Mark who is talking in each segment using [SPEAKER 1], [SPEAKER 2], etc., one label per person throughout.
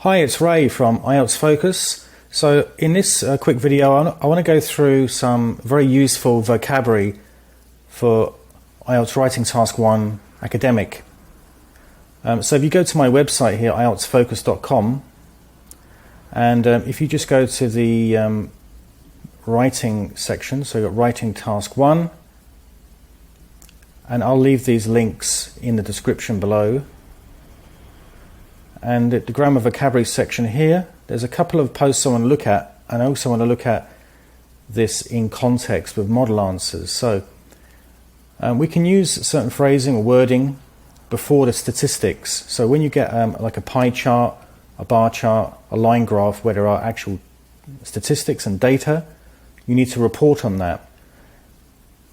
[SPEAKER 1] Hi, it's Ray from IELTS Focus. So in this quick video, I want to go through some very useful vocabulary for IELTS Writing Task 1 Academic. So if you go to my website here, ieltsfocus.com, and if you just go to the writing section, so you've got Writing Task 1, and I'll leave these links in the description below. And at the grammar vocabulary section here, there's a couple of posts I want to look at, and I also want to look at this in context with model answers. So we can use certain phrasing or wording before the statistics. So when you get like a pie chart, a bar chart, a line graph where there are actual statistics and data, you need to report on that.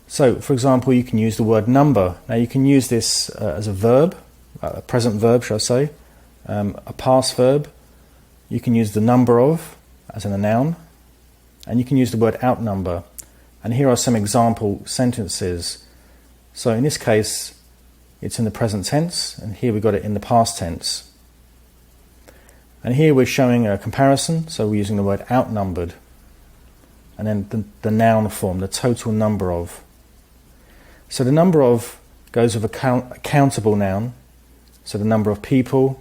[SPEAKER 1] So for example, you can use the word number. Now you can use this as a verb, a present verb shall I say, a past verb. You can use the number of as in a noun, and you can use the word outnumber. And here are some example sentences. So in this case it's in the present tense, and here we got it in the past tense. And here we're showing a comparison, so we're using the word outnumbered, and then the noun form, the total number of. So the number of goes with a countable noun, so the number of people,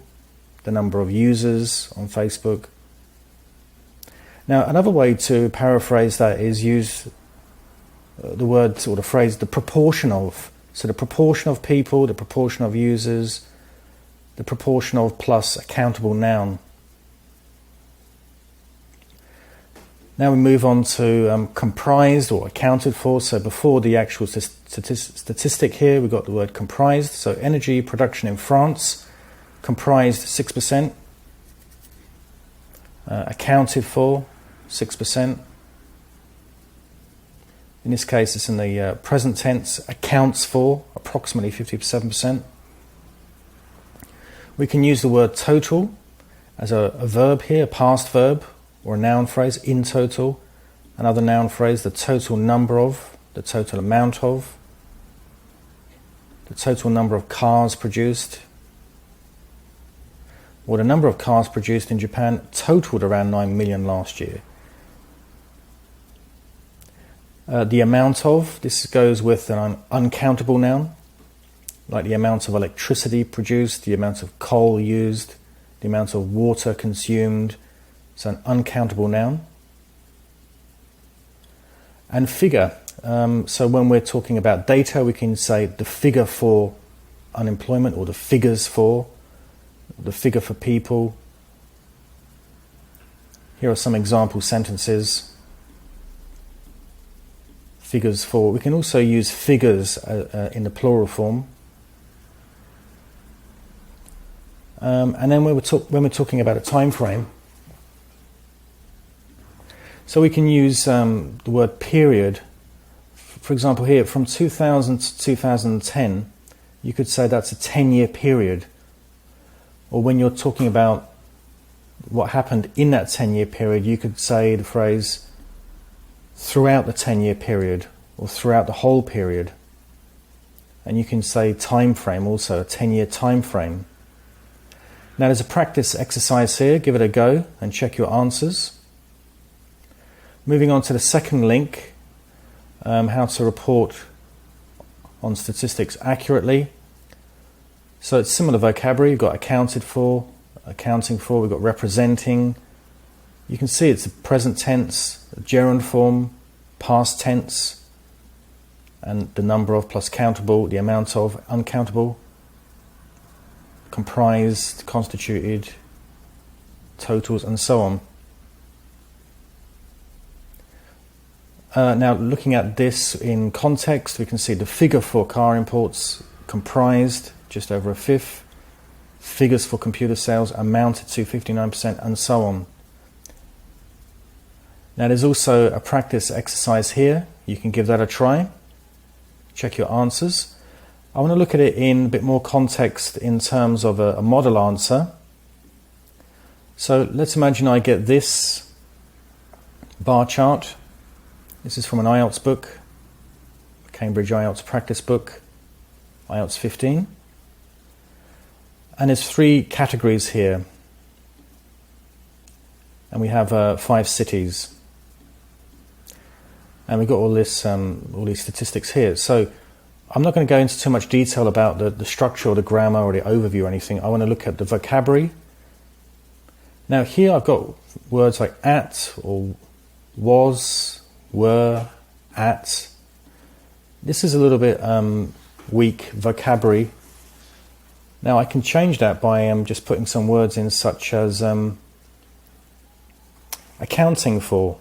[SPEAKER 1] the number of users on Facebook. Now another way to paraphrase that is use the word or the phrase the proportion of. So the proportion of people, the proportion of users, the proportion of plus a countable noun. Now we move on to comprised or accounted for. So before the actual statistic here, we've got the word comprised. So energy production in France comprised 6%, accounted for 6%. In this case it's in the present tense, accounts for approximately 57%. We can use the word total as a verb here, a past verb, or a noun phrase, in total. Another noun phrase, the total number of, the total amount of, the total number of cars produced. Well, the number of cars produced in Japan totaled around 9 million last year. The amount of, this goes with an uncountable noun, like the amount of electricity produced, the amount of coal used, the amount of water consumed. It's an uncountable noun. And figure, so when we're talking about data, we can say the figure for unemployment, or the figures for, the figure for people. Here are some example sentences. Figures for. We can also use figures in the plural form. And then when we're talking about a time frame, so we can use the word period. For example, here from 2000 to 2010, you could say that's a 10-year period. Or when you're talking about what happened in that 10-year period, you could say the phrase throughout the 10-year period, or throughout the whole period. And you can say time frame also, a 10-year time frame. Now there's a practice exercise here, give it a go and check your answers. Moving on to the second link, how to report on statistics accurately. So it's similar vocabulary. We've got accounted for, accounting for, we've got representing. You can see it's the present tense, the gerund form, past tense, and the number of plus countable, the amount of, uncountable, comprised, constituted, totals, and so on. Now looking at this in context, we can see the figure for car imports comprised just over a fifth, figures for computer sales amounted to 59%, and so on. Now there's also a practice exercise here. You can give that a try. Check your answers. I want to look at it in a bit more context in terms of a model answer. So let's imagine I get this bar chart. This is from an IELTS book, Cambridge IELTS practice book, IELTS 15. And there's three categories here. and we have 5 cities. And we've got all these statistics here. So I'm not going to go into too much detail about the structure or the grammar or the overview or anything. I want to look at the vocabulary. Now here I've got words like at or was, were, at. This is a little bit weak vocabulary. Now I can change that by just putting some words in, such as accounting for,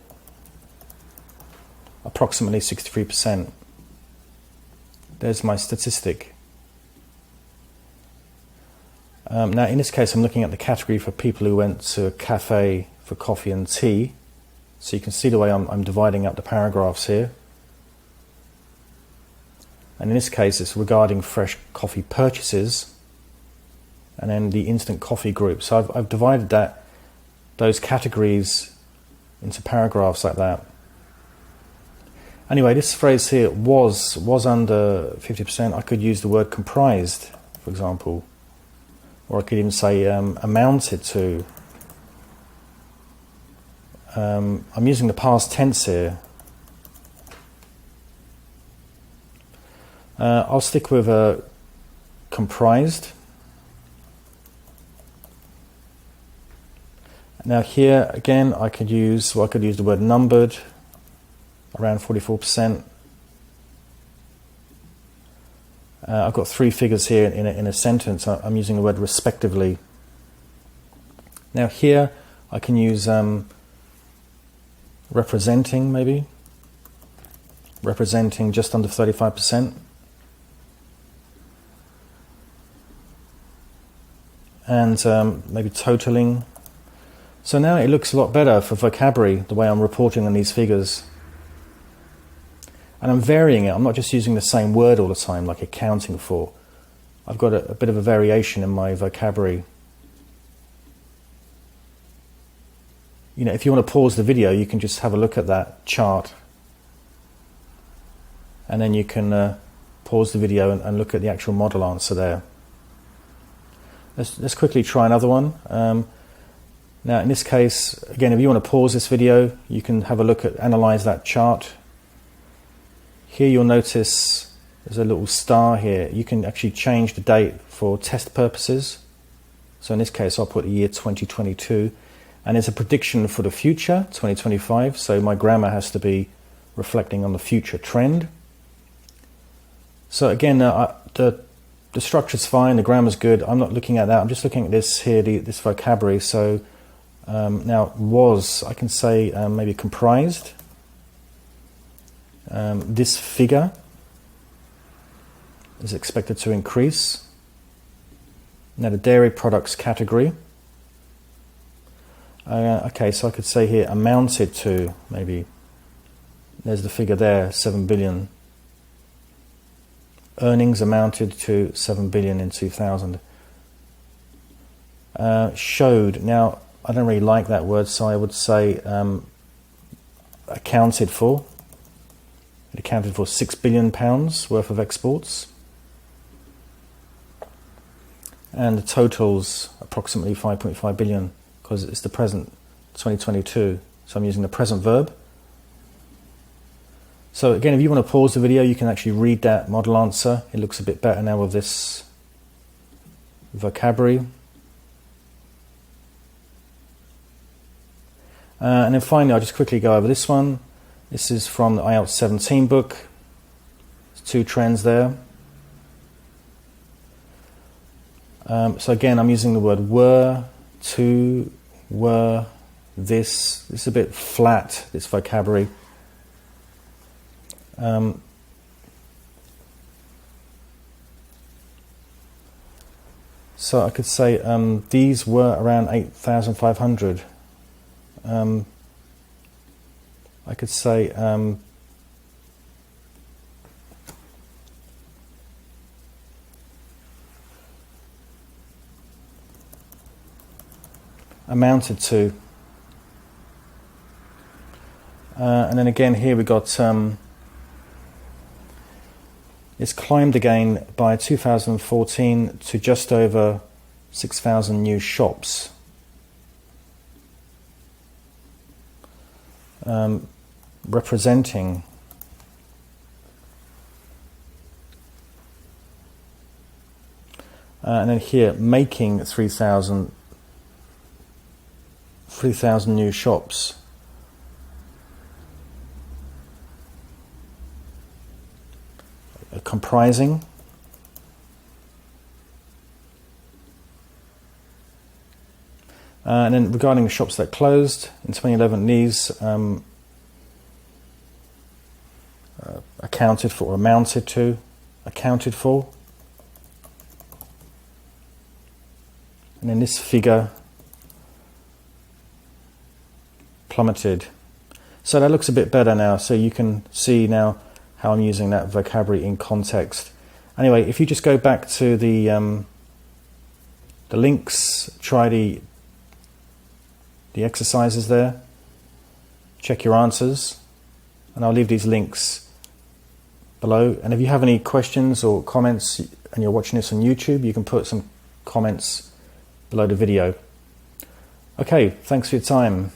[SPEAKER 1] approximately 63%. There's my statistic. Now in this case I'm looking at the category for people who went to a cafe for coffee and tea. So you can see the way I'm dividing up the paragraphs here. And in this case it's regarding fresh coffee purchases, and then the instant coffee group. So I've divided those categories into paragraphs like that. Anyway, this phrase here, was under 50%. I could use the word comprised, for example. Or I could even say amounted to. I'm using the past tense here. I'll stick with comprised. Now here, again, I could use the word numbered, around 44%. I've got 3 figures here in a sentence. I'm using the word respectively. Now here I can use representing, maybe. Representing just under 35%. And maybe totaling. So now it looks a lot better for vocabulary, the way I'm reporting on these figures. And I'm varying it. I'm not just using the same word all the time, like accounting for. I've got a bit of a variation in my vocabulary. You know, if you want to pause the video, you can just have a look at that chart. And then you can pause the video and look at the actual model answer there. Let's quickly try another one. Now in this case, again, if you want to pause this video, you can have a look at, analyze that chart. Here you'll notice there's a little star here. You can actually change the date for test purposes. So in this case I'll put the year 2022, and it's a prediction for the future, 2025, so my grammar has to be reflecting on the future trend. So again, the structure's fine, the grammar's good. I'm not looking at that, I'm just looking at this here, this vocabulary. So now was, I can say maybe comprised. This figure is expected to increase. Now the dairy products category. Okay, so I could say here amounted to, maybe, there's the figure there, 7 billion. Earnings amounted to 7 billion in 2000. Showed, now I don't really like that word, so I would say accounted for. It accounted for £6 billion worth of exports. And the total's approximately 5.5 billion, because it's the present, 2022. So I'm using the present verb. So again, if you want to pause the video, you can actually read that model answer. It looks a bit better now with this vocabulary. And then finally, I'll just quickly go over this one. This is from the IELTS 17 book. There's 2 trends there. So again, I'm using the word were, to, were, this. It's a bit flat, this vocabulary. So I could say these were around 8,500. I could say amounted to. And then again here we got it's climbed again by 2014 to just over 6,000 new shops. representing and then here making 3,000 new shops. Comprising. And then regarding the shops that closed in 2011, these accounted for, or amounted to, accounted for. And then this figure plummeted. So that looks a bit better now. So you can see now how I'm using that vocabulary in context. Anyway, if you just go back to the links, try the exercises there, check your answers, and I'll leave these links below. And if you have any questions or comments and you're watching this on YouTube, you can put some comments below the video. Okay, thanks for your time.